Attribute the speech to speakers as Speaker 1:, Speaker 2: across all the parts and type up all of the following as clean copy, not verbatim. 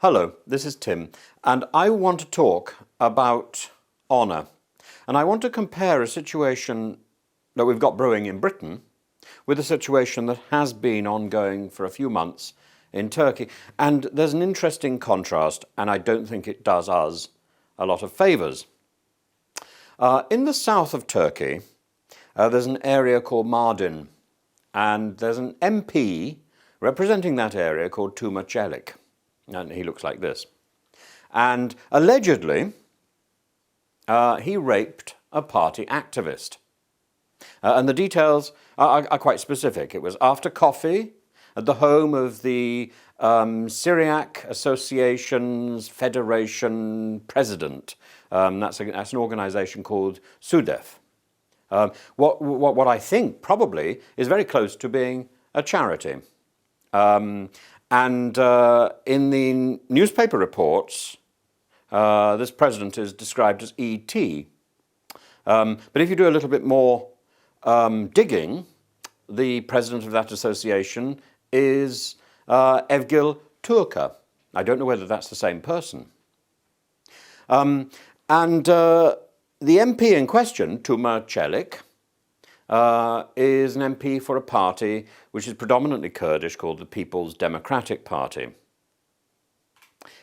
Speaker 1: Hello, this is Tim, and I want to talk about honour. And I want to compare a situation that we've got brewing in Britain with a situation that has been ongoing for a few months in Turkey. And there's an interesting contrast, and I don't think it does us a lot of favours. In the south of Turkey, there's an area called Mardin, and there's an MP representing that area called Tuma Çelik. And he looks like this. And allegedly, he raped a party activist. And the details are quite specific. It was after coffee at the home of the Syriac Association's Federation president. That's an organisation called SUDEF. What I think probably is very close to being a charity. And in the newspaper reports, this president is described as E.T. But if you do a little bit more digging, the president of that association is Evgil Turka. I don't know whether that's the same person. And the MP in question, Tuma Çelik, is an MP for a party which is predominantly Kurdish called the People's Democratic Party.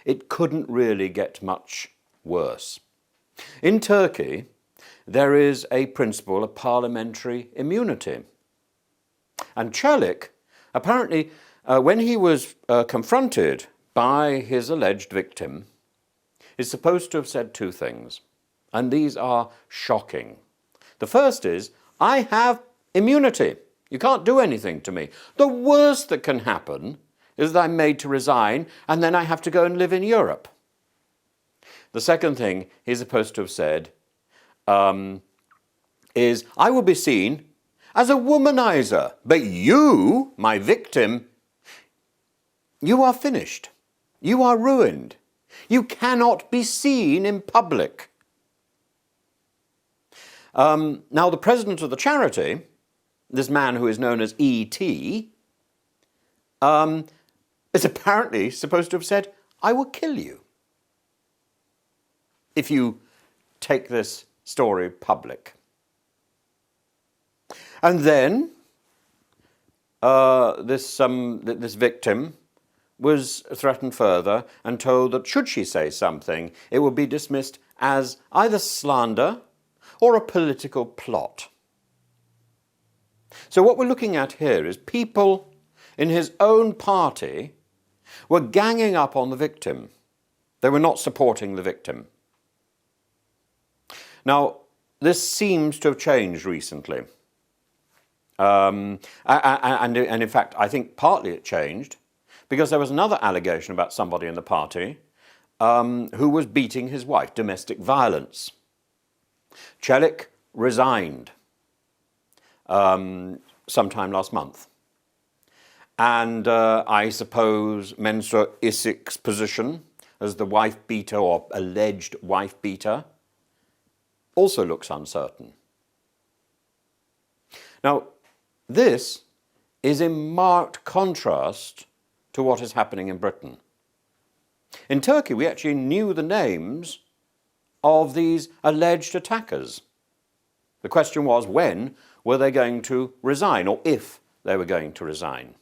Speaker 1: It couldn't really get much worse. In Turkey, there is a principle of parliamentary immunity. And Çelik, apparently, when he was confronted by his alleged victim, is supposed to have said two things. And these are shocking. The first is, I have immunity. You can't do anything to me. The worst that can happen is that I'm made to resign and then I have to go and live in Europe. The second thing he's supposed to have said is, I will be seen as a womanizer, but you, my victim, you are finished. You are ruined. You cannot be seen in public. Now, the president of the charity, this man who is known as E.T., is apparently supposed to have said, I will kill you if you take this story public. And then this victim was threatened further and told that should she say something, it would be dismissed as either slander or a political plot. So what we're looking at here is people in his own party were ganging up on the victim. They were not supporting the victim. Now, this seems to have changed recently. And in fact, I think partly it changed because there was another allegation about somebody in the party who was beating his wife, domestic violence. Çelik resigned sometime last month. And I suppose Mensur Isik's position as the wife beater or alleged wife beater also looks uncertain. Now, this is in marked contrast to what is happening in Britain. In Turkey, we actually knew the names of these alleged attackers. The question was, when were they going to resign, or if they were going to resign?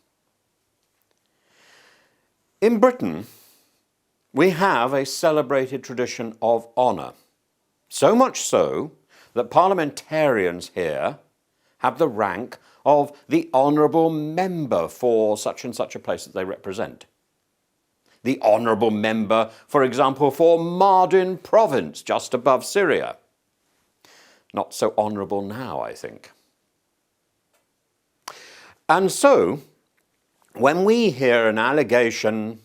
Speaker 1: In Britain, we have a celebrated tradition of honour, so much so that parliamentarians here have the rank of the honourable member for such and such a place that they represent. The honourable member, for example, for Mardin province, just above Syria. Not so honourable now, I think. And so, when we hear an allegation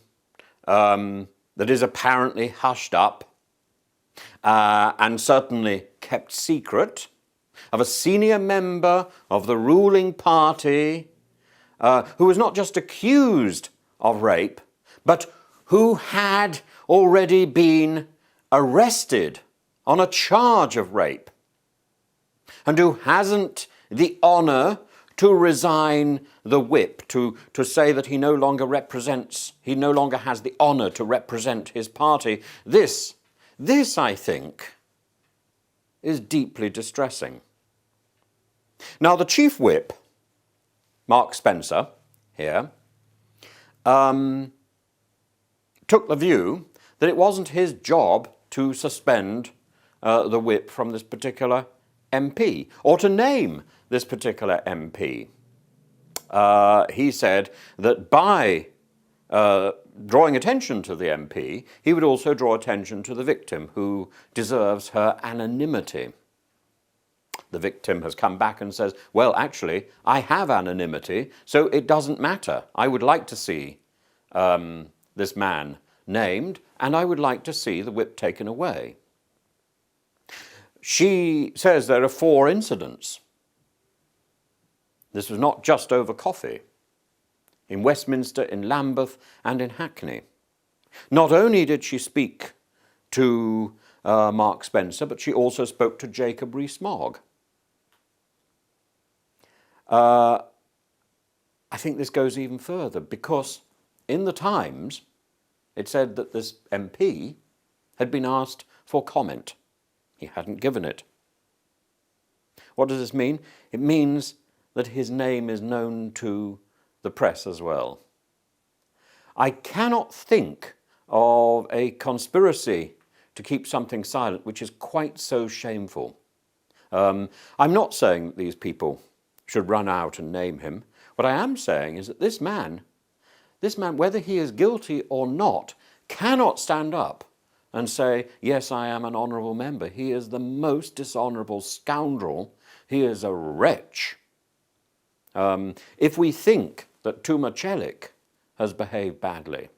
Speaker 1: that is apparently hushed up and certainly kept secret of a senior member of the ruling party who was not just accused of rape, but who had already been arrested on a charge of rape, and who hasn't the honour to resign the whip, to say that he no longer has the honour to represent his party. This, I think, is deeply distressing. Now, the chief whip, Mark Spencer, here, took the view that it wasn't his job to suspend the whip from this particular MP, or to name this particular MP. He said that by drawing attention to the MP, he would also draw attention to the victim, who deserves her anonymity. The victim has come back and says, well, actually, I have anonymity, so it doesn't matter. I would like to see this man named, and I would like to see the whip taken away. She says there are 4 incidents. This was not just over coffee. In Westminster, in Lambeth, and in Hackney. Not only did she speak to Mark Spencer, but she also spoke to Jacob Rees-Mogg. I think this goes even further, because in the Times it said that this MP had been asked for comment. He hadn't given it. What does this mean? It means that his name is known to the press as well. I cannot think of a conspiracy to keep something silent which is quite so shameful. I'm not saying that these people should run out and name him. What I am saying is that this man, whether he is guilty or not, cannot stand up and say, yes, I am an honourable member. He is the most dishonourable scoundrel. He is a wretch. If we think that Tuma Celik has behaved badly,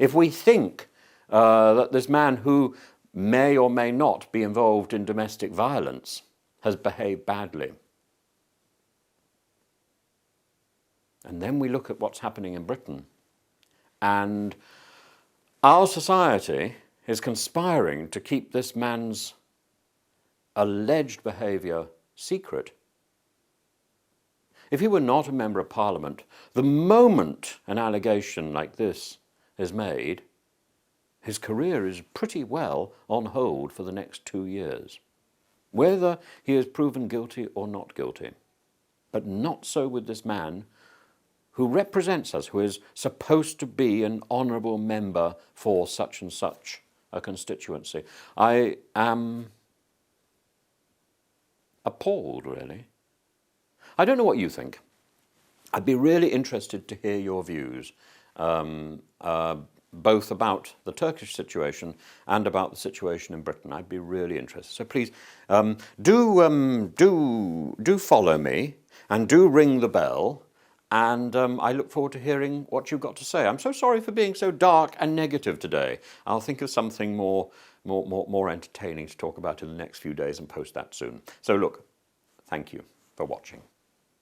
Speaker 1: if we think that this man who may or may not be involved in domestic violence has behaved badly, and then we look at what's happening in Britain, and our society is conspiring to keep this man's alleged behaviour secret. If he were not a member of Parliament, the moment an allegation like this is made, his career is pretty well on hold for the next 2 years, whether he is proven guilty or not guilty. But not so with this man who represents us, who is supposed to be an honourable member for such and such a constituency. I am appalled, really. I don't know what you think. I'd be really interested to hear your views, both about the Turkish situation and about the situation in Britain. I'd be really interested. So please do follow me and do ring the bell. And I look forward to hearing what you've got to say. I'm so sorry for being so dark and negative today. I'll think of something more entertaining to talk about in the next few days and post that soon. So look, thank you for watching.